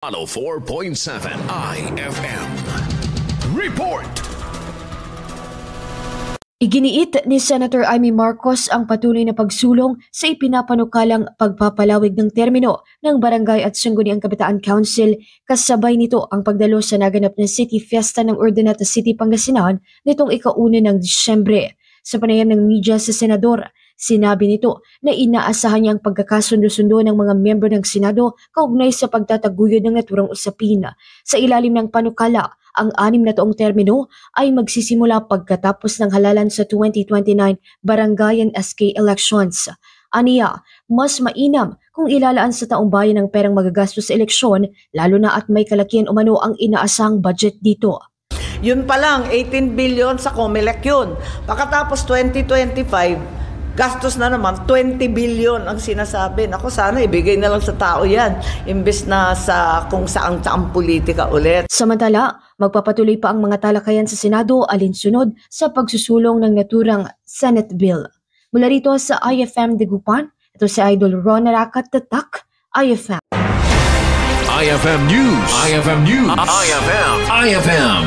104.7 IFM. Report! Iginiit ni Senator Amy Marcos ang patuloy na pagsulong sa ipinapanukalang pagpapalawig ng termino ng Barangay at Sangguniang Kabataan Council, kasabay nito ang pagdalo sa naganap na City Fiesta ng Urdaneta City, Pangasinan nitong ika-1 ng Disyembre. Sa panayam ng media sa Senador, sinabi nito na inaasahan niya ang pagkakasundo-sundo ng mga miyembro ng Senado kaugnay sa pagtataguyod ng naturang usapin. Sa ilalim ng panukala, ang 6 na taong termino ay magsisimula pagkatapos ng halalan sa 2029 Barangay and SK elections. Aniya, mas mainam kung ilalaan sa taong bayan ang perang magagastos sa eleksyon, lalo na at may kalakihan umano ang inaasahang budget dito. Yun pa lang, 18 billion sa COMELEC yun. Pagkatapos 2025, gastos na naman, 20 billion ang sinasabi. Naku, sana ibigay na lang sa tao yan, imbes na sa kung saang politika ulit. Samantala, magpapatuloy pa ang mga talakayan sa Senado alinsunod sa pagsusulong ng naturang Senate Bill. Mula rito sa IFM Dagupan, ito si Idol Ron Narakat Tatak, IFM. IFM News. IFM News. IFM.